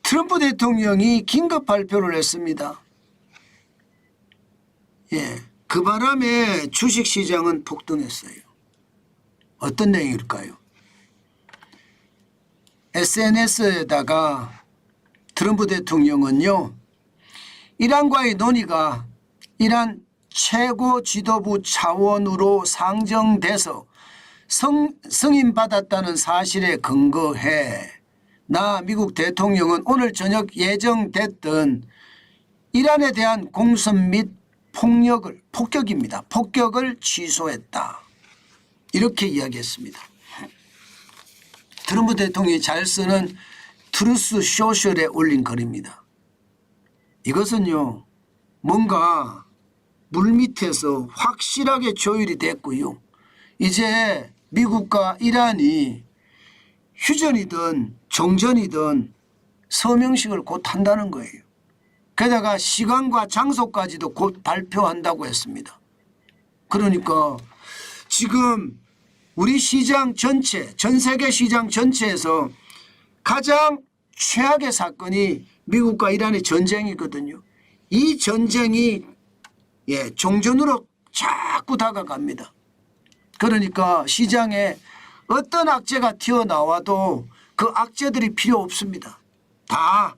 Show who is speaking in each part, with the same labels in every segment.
Speaker 1: 트럼프 대통령이 긴급 발표를 했습니다. 그 바람에 주식시장은 폭등했어요. 어떤 내용일까요? SNS에다가 트럼프 대통령은요, 이란과의 논의가 이란 최고 지도부 차원으로 상정돼서 승인받았다는 사실에 근거해 나 미국 대통령은 오늘 저녁 예정됐던 이란에 대한 공습 및 폭격입니다. 폭격을 취소했다. 이렇게 이야기했습니다. 트럼프 대통령이 잘 쓰는 트루스 소셜에 올린 글입니다. 이것은요, 뭔가 물밑에서 확실하게 조율이 됐고요. 이제 미국과 이란이 휴전이든 종전이든 서명식을 곧 한다는 거예요. 게다가 시간과 장소까지도 곧 발표한다고 했습니다. 그러니까 지금 우리 시장 전체, 전 세계 시장 전체에서 가장 최악의 사건이 미국과 이란의 전쟁이거든요. 이 전쟁이 종전으로 자꾸 다가갑니다. 그러니까 시장에 어떤 악재가 튀어나와도 그 악재들이 필요 없습니다. 다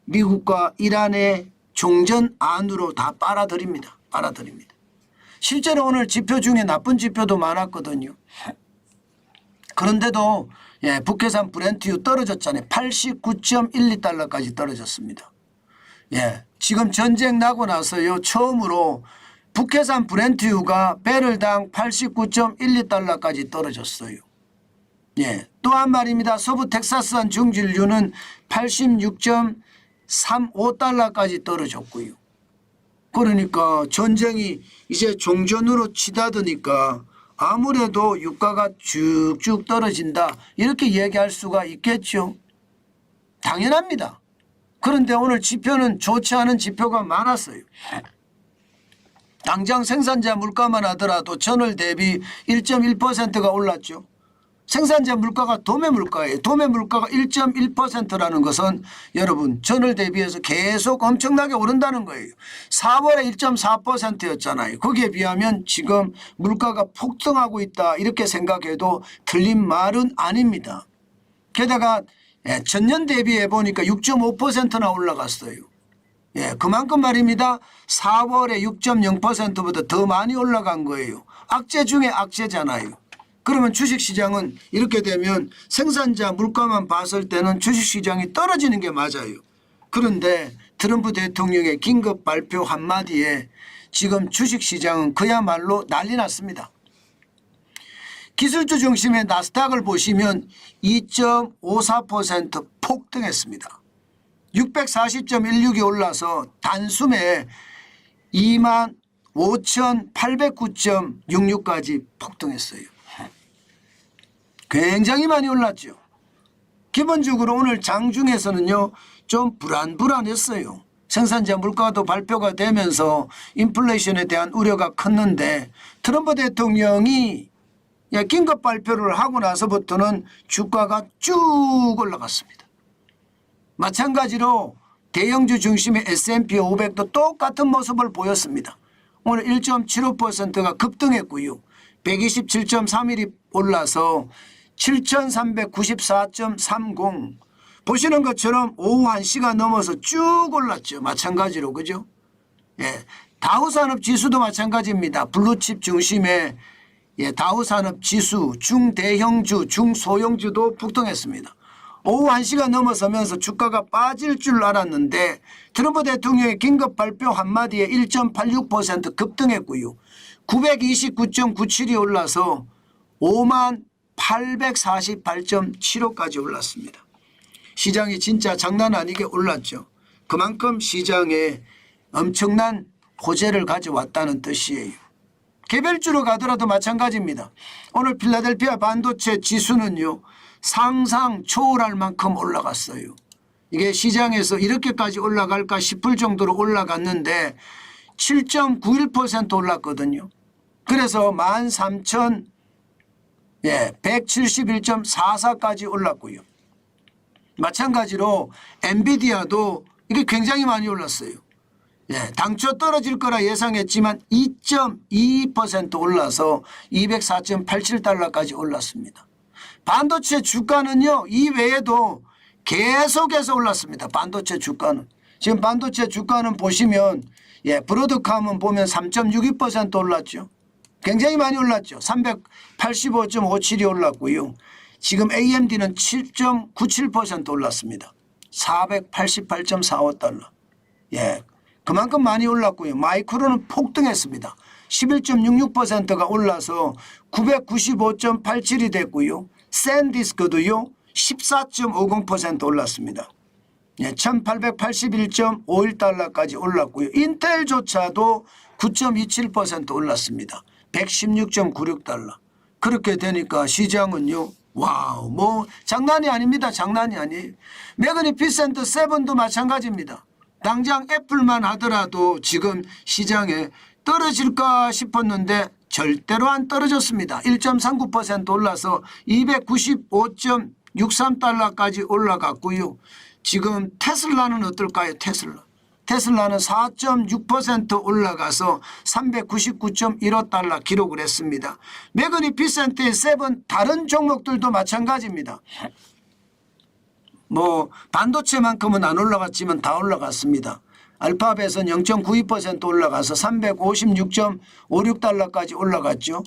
Speaker 1: 미국과 이란의 종전 안으로 다 빨아들입니다. 실제로 오늘 지표 중에 나쁜 지표도 많았거든요. 그런데도 북해산 브렌트유 떨어졌잖아요. 89.12달러까지 떨어졌습니다. 지금 전쟁 나고 나서요, 처음으로 북해산 브렌트유가 배럴당 89.12달러까지 떨어졌어요. 또한 말입니다. 서부 텍사스산 중진유는 86.35달러까지 떨어졌고요. 그러니까 전쟁이 이제 종전으로 치닫으니까 아무래도 유가가 쭉쭉 떨어진다, 이렇게 얘기할 수가 있겠죠. 당연합니다. 그런데 오늘 지표는 좋지 않은 지표가 많았어요. 당장 생산자 물가만 하더라도 전월 대비 1.1%가 올랐죠. 생산자 물가가 도매 물가예요. 도매 물가가 1.1%라는 것은 여러분 전월 대비해서 계속 엄청나게 오른다는 거예요. 4월에 1.4%였잖아요. 거기에 비하면 지금 물가가 폭등하고 있다, 이렇게 생각해도 틀린 말은 아닙니다. 게다가 전년 대비해 보니까 6.5%나 올라갔어요. 그만큼 말입니다. 4월에 6.0%보다 더 많이 올라간 거예요. 악재 중에 악재잖아요. 그러면 주식시장은 이렇게 되면 생산자 물가만 봤을 때는 주식시장이 떨어지는 게 맞아요. 그런데 트럼프 대통령의 긴급 발표 한마디에 지금 주식시장은 그야말로 난리 났습니다. 기술주 중심의 나스닥을 보시면 2.54% 폭등했습니다. 640.16이 올라서 단숨에 25,809.66까지 폭등했어요. 굉장히 많이 올랐죠. 기본적으로 오늘 장중에서는요, 좀 불안했어요. 생산자 물가도 발표가 되면서 인플레이션에 대한 우려가 컸는데 트럼프 대통령이 긴급 발표를 하고 나서부터는 주가가 쭉 올라갔습니다. 마찬가지로 대형주 중심의 S&P 500도 똑같은 모습을 보였습니다. 오늘 1.75%가 급등했고요. 127.31이 올라서 7,394.30, 보시는 것처럼 오후 1시가 넘어서 쭉 올랐죠. 마찬가지로, 그죠? 다우산업지수도 마찬가지입니다. 블루칩 중심의 다우산업지수, 중대형주, 중소형주도 폭등했습니다. 오후 1시가 넘어서면서 주가가 빠질 줄 알았는데 트럼프 대통령의 긴급 발표 한마디에 1.86% 급등했고요. 929.97이 올라서 5848.75까지 올랐습니다. 시장이 진짜 장난 아니게 올랐죠. 그만큼 시장에 엄청난 호재를 가져왔다는 뜻이에요. 개별주로 가더라도 마찬가지입니다. 오늘 필라델피아 반도체 지수는요, 상상 초월할 만큼 올라갔어요. 이게 시장에서 이렇게까지 올라갈까 싶을 정도로 올라갔는데 7.91% 올랐거든요. 그래서 13,171.44까지 올랐고요. 마찬가지로 엔비디아도 이게 굉장히 많이 올랐어요. 예, 당초 떨어질 거라 예상했지만 2.2% 올라서 204.87달러까지 올랐습니다. 반도체 주가는요, 이 외에도 계속해서 올랐습니다. 반도체 주가는. 지금 반도체 주가는 보시면 예, 브로드컴은 보면 3.62% 올랐죠. 굉장히 많이 올랐죠. 385.57이 올랐고요. 지금 AMD는 7.97% 올랐습니다. 488.45달러. 예, 그만큼 많이 올랐고요. 마이크론은 폭등했습니다. 11.66%가 올라서 995.87이 됐고요. 샌디스크도요 14.50% 올랐습니다. 예, 1881.51달러까지 올랐고요. 인텔조차도 9.27% 올랐습니다. 116.96달러. 그렇게 되니까 시장은요. 와우, 뭐 장난이 아닙니다. 장난이 아니에요. 매그니피센트 7도 마찬가지입니다. 당장 애플만 하더라도 지금 시장에 떨어질까 싶었는데 절대로 안 떨어졌습니다. 1.39% 올라서 295.63달러까지 올라갔고요. 지금 테슬라는 어떨까요? 테슬라는 4.6% 올라가서 399.15달러 기록을 했습니다. 매그니피센트의 7 다른 종목들도 마찬가지입니다. 뭐 반도체만큼은 안 올라갔지만 다 올라갔습니다. 알파벳은 0.92% 올라가서 356.56달러까지 올라갔죠.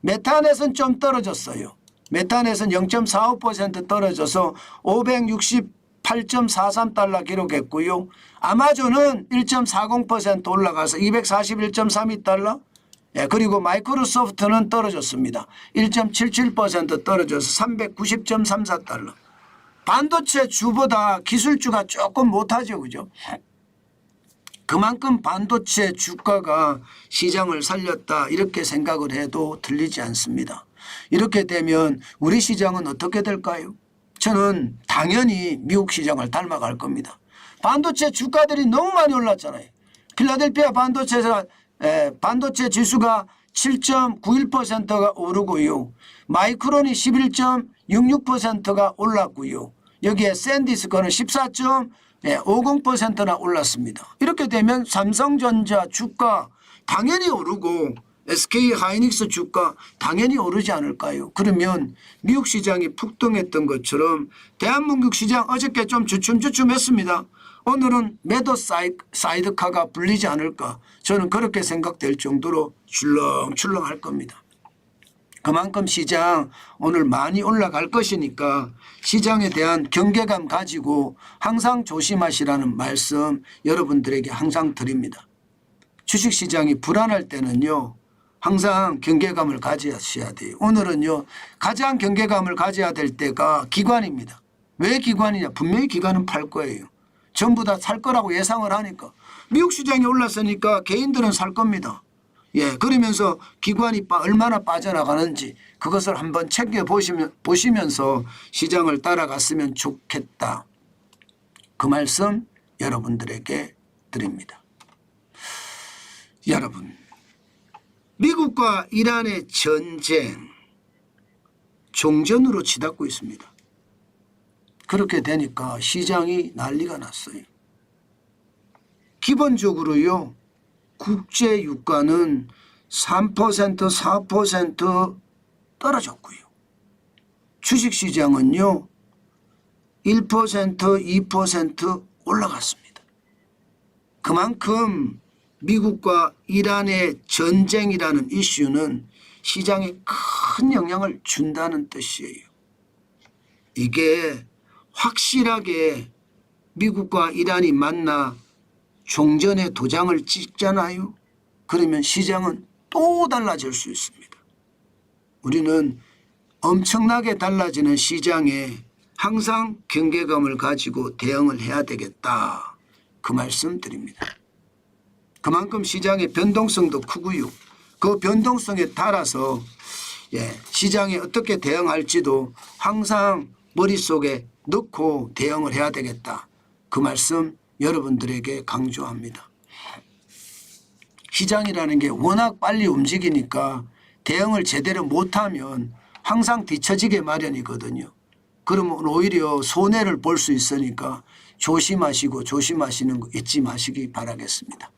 Speaker 1: 메타넷은 좀 떨어졌어요. 메타넷은 0.45% 떨어져서 568.43달러 기록했고요. 아마존은 1.40% 올라가서 241.32달러. 예, 그리고 마이크로소프트는 떨어졌습니다. 1.77% 떨어져서 390.34달러. 반도체 주보다 기술주가 조금 못하죠. 그죠? 그만큼 반도체 주가가 시장을 살렸다 이렇게 생각을 해도 틀리지 않습니다. 이렇게 되면 우리 시장은 어떻게 될까요? 저는 당연히 미국 시장을 닮아갈 겁니다. 반도체 주가들이 너무 많이 올랐잖아요. 필라델피아 반도체 지수가 7.91%가 오르고요. 마이크론이 11.66%가 올랐고요. 여기에 샌디스크는 14.50%나 올랐습니다. 이렇게 되면 삼성전자 주가 당연히 오르고 SK하이닉스 주가 당연히 오르지 않을까요? 그러면 미국 시장이 폭등했던 것처럼 대한민국 시장 어저께 좀 주춤주춤했습니다. 오늘은 매도 사이드카가 불리지 않을까. 저는 그렇게 생각될 정도로 출렁출렁할 겁니다. 그만큼 시장 오늘 많이 올라갈 것이니까 시장에 대한 경계감 가지고 항상 조심하시라는 말씀 여러분들에게 항상 드립니다. 주식시장이 불안할 때는요. 항상 경계감을 가져야 돼요. 오늘은요. 가장 경계감을 가져야 될 때가 기관입니다. 왜 기관이냐. 분명히 기관은 팔 거예요. 전부 다 살 거라고 예상을 하니까. 미국 시장이 올랐으니까 개인들은 살 겁니다. 예, 그러면서 기관이 얼마나 빠져나가는지 그것을 한번 보시면서 시장을 따라갔으면 좋겠다. 그 말씀 여러분들에게 드립니다. 여러분, 미국과 이란의 전쟁 종전으로 치닫고 있습니다. 그렇게 되니까 시장이 난리가 났어요. 기본적으로요. 국제 유가는 3% 4% 떨어졌고요. 주식시장은요. 1% 2% 올라갔습니다. 그만큼 미국과 이란의 전쟁이라는 이슈는 시장에 큰 영향을 준다는 뜻이에요. 이게 확실하게 미국과 이란이 만나 종전의 도장을 찍잖아요. 그러면 시장은 또 달라질 수 있습니다. 우리는 엄청나게 달라지는 시장에 항상 경계감을 가지고 대응을 해야 되겠다. 그 말씀 드립니다. 그만큼 시장의 변동성도 크고요. 그 변동성에 따라서 시장에 어떻게 대응할지도 항상 머릿속에 넣고 대응을 해야 되겠다. 그 말씀 여러분들에게 강조합니다. 시장이라는 게 워낙 빨리 움직이니까 대응을 제대로 못하면 항상 뒤처지게 마련이거든요. 그러면 오히려 손해를 볼 수 있으니까 조심하시고 조심하시는 거 잊지 마시기 바라겠습니다.